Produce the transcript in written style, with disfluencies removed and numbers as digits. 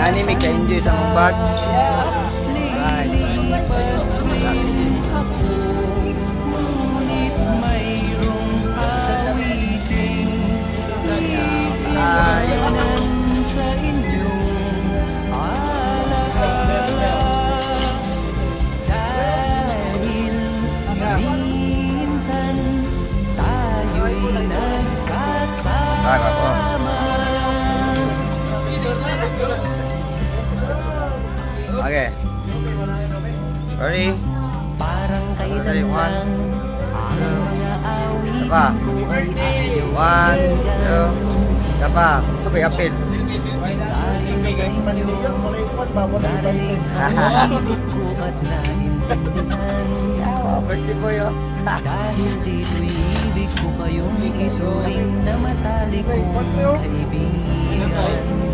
Anime ka-enjoy sa mga batch. Right. Okay. Ready? Parang kailan lang Sapa. 1, 2. Sapa. Sabay apil. Birthday boy, oh. Dahil dito'y ibig ko kayong ituring na matalik kong kaibigan.